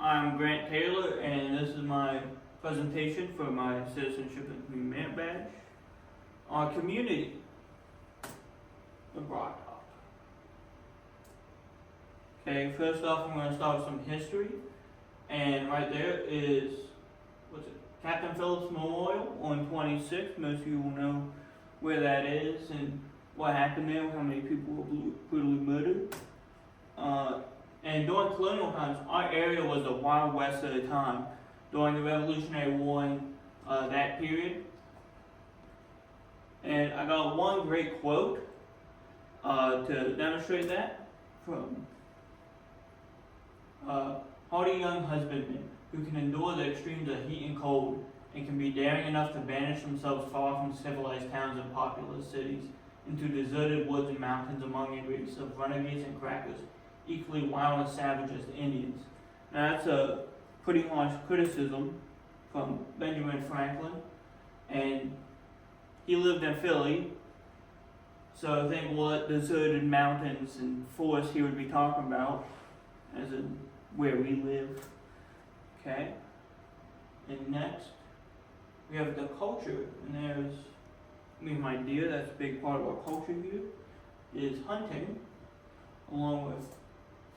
I'm Grant Taylor, and this is my presentation for my Citizenship and Community Merit Badge. Our community, the Broad Top. Okay, first off, I'm going to start with some history, and right there is, Captain Phillips Memorial on 26th. Most of you will know where that is and what happened there, how many people were brutally murdered. And during colonial times, our area was the Wild West at the time. During the Revolutionary War and that period. And I got one great quote to demonstrate that from hardy young husbandmen who can endure the extremes of heat and cold and can be daring enough to banish themselves far from civilized towns and populous cities into deserted woods and mountains among a race of renegades and crackers, equally wild and savage as the Indians. Now that's a pretty harsh criticism from Benjamin Franklin, and he lived in Philly, so I think what deserted mountains and forests he would be talking about, as in where we live. Okay, and next we have the culture, and there's my deer, that's a big part of our culture here, is hunting, along with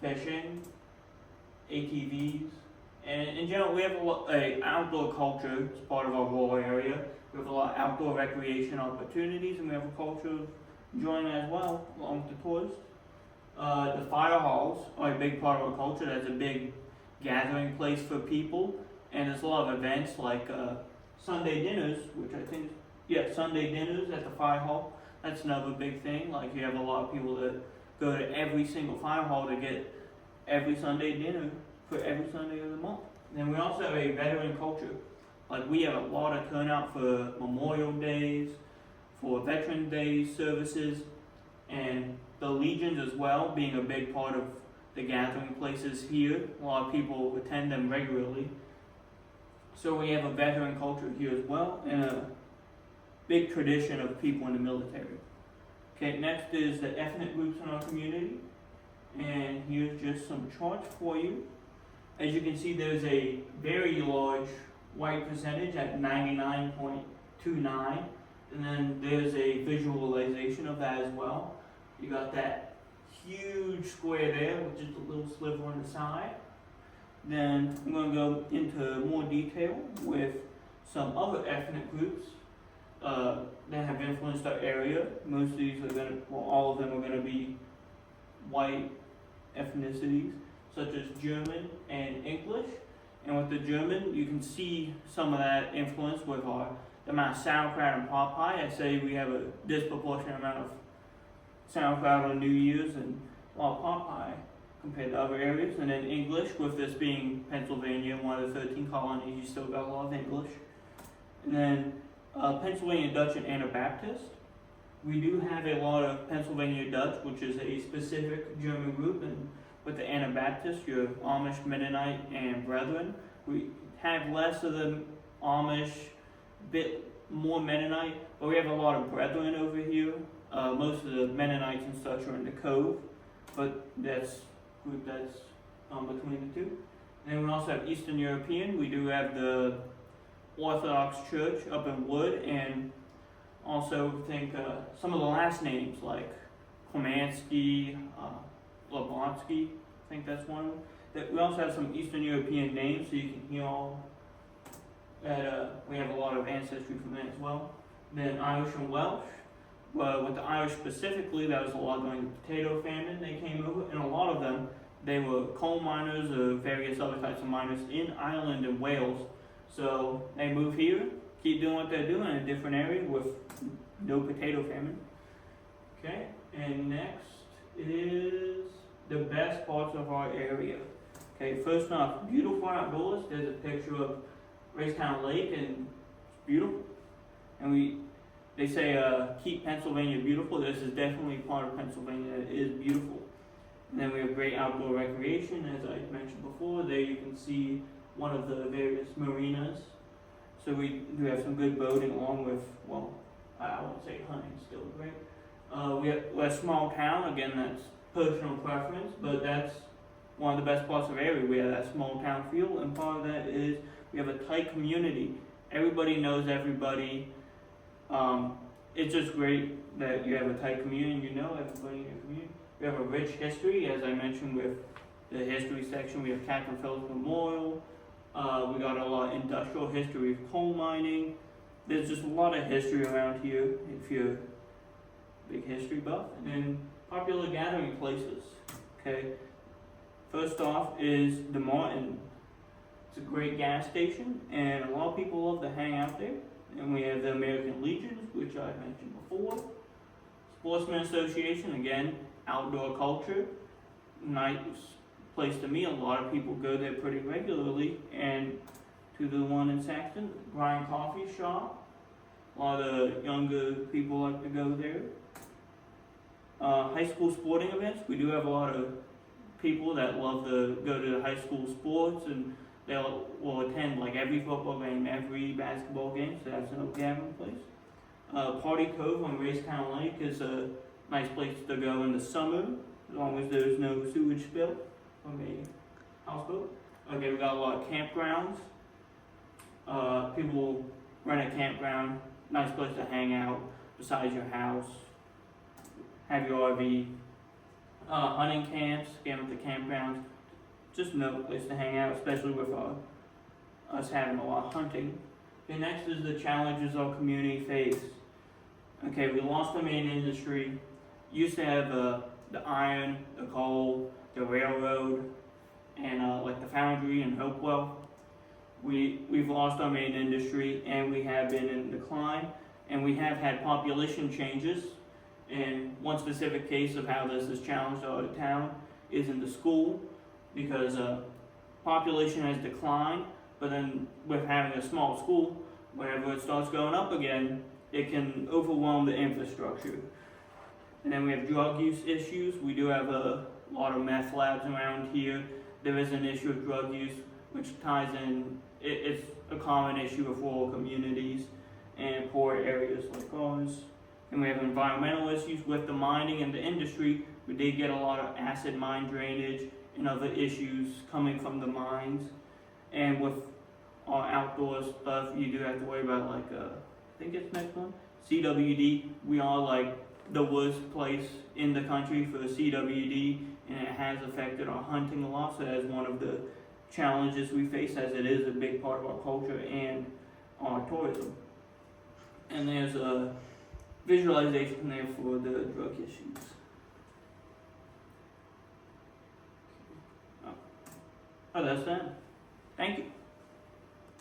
fishing, ATVs, and in general we have a outdoor culture. It's part of our rural area. We have a lot of outdoor recreation opportunities, and we have a culture of enjoying that as well, along with the tourists. The fire halls are a big part of our culture. That's a big gathering place for people, and there's a lot of events like Sunday dinners, which I think, Sunday dinners at the fire hall. That's another big thing. Like, you have a lot of people that go to every single fire hall to get every Sunday dinner for every Sunday of the month. And then we also have a veteran culture. Like, we have a lot of turnout for Memorial Days, for Veterans Day services, and the Legions as well, being a big part of the gathering places here. A lot of people attend them regularly. So we have a veteran culture here as well, and a big tradition of people in the military. Okay, next is the ethnic groups in our community, and here's just some charts for you. As you can see, there's a very large white percentage at 99.29, and then there's a visualization of that as well. You got that huge square there with just a little sliver on the side. Then I'm going to go into more detail with some other ethnic groups that have influenced our area. Most of these are all of them are going to be white ethnicities, such as German and English. And with the German, you can see some of that influence with the amount of sauerkraut and pot pie. I say we have a disproportionate amount of sauerkraut on New Year's and a lot of pot pie compared to other areas. And then English, with this being Pennsylvania, one of the 13 colonies, you still got a lot of English. And then Pennsylvania Dutch and Anabaptist. We do have a lot of Pennsylvania Dutch, which is a specific German group, and with the Anabaptists, you have Amish, Mennonite, and Brethren. We have less of the Amish, bit more Mennonite, but we have a lot of Brethren over here. Most of the Mennonites and such are in the Cove, but that's group that's between the two. And then we also have Eastern European. We do have the Orthodox Church up in Wood, and also think some of the last names like Klemanski, Labansky, I think that's one of them. We also have some Eastern European names, so you can hear all that. We have a lot of ancestry from that as well. Then Irish and Welsh. With the Irish specifically, that was a lot during the potato famine. They came over, and a lot of them, they were coal miners or various other types of miners in Ireland and Wales. So they move here, keep doing what they're doing in a different area with no potato famine. Okay, and next is the best parts of our area. Okay, first off, beautiful outdoors. There's a picture of Racetown Lake, and it's beautiful. And they say keep Pennsylvania beautiful. This is definitely part of Pennsylvania that is beautiful. And then we have great outdoor recreation, as I mentioned before. There you can see one of the various marinas. So we do have some good boating, along with, well, I won't say hunting, still great. We're a small town, again, that's personal preference, but that's one of the best parts of the area. We have that small town feel, and part of that is we have a tight community. Everybody knows everybody. It's just great that you have a tight community, you know everybody in your community. We have a rich history, as I mentioned with the history section. We have Captain Phillips Memorial. We got a lot of industrial history of coal mining. There's just a lot of history around here if you're a big history buff. And then popular gathering places. Okay, first off is the Martin. It's a great gas station, and a lot of people love to hang out there. And we have the American Legions, which I mentioned before. Sportsman Association, again, outdoor culture. Nice place to meet. A lot of people go there pretty regularly. And to the one in Saxton, Brian Coffee Shop. A lot of younger people like to go there. High school sporting events. We do have a lot of people that love to go to high school sports, and they will attend like every football game, every basketball game, so that's an gathering place. Party Cove on Racetown Lake is a nice place to go in the summer, as long as there's no sewage spill from a houseboat. Okay, we got a lot of campgrounds. People rent a campground, nice place to hang out besides your house. Have your RV. Hunting camps, again with the campgrounds. Just another place to hang out, especially with us having a lot of hunting. Okay, next is the challenges our community face. Okay, we lost the main industry. Used to have the iron, the coal, the railroad, and like the foundry and Hopewell. We've lost our main industry, and we have been in decline, and we have had population changes. And one specific case of how this has challenged our town is in the school, because population has declined, but then with having a small school, whenever it starts going up again, it can overwhelm the infrastructure. And then we have drug use issues. We do have a lot of meth labs around here. There is an issue of drug use, which ties in, it's a common issue of rural communities and poor areas like ours. And we have environmental issues with the mining and the industry. We did get a lot of acid mine drainage and other issues coming from the mines. And with our outdoor stuff, you do have to worry about like, I think it's next one, CWD. We are like the worst place in the country for the CWD, and it has affected our hunting a lot. So that's one of the challenges we face, as it is a big part of our culture and our tourism. And there's a visualization there for the drug issues. Oh, that's that. Thank you.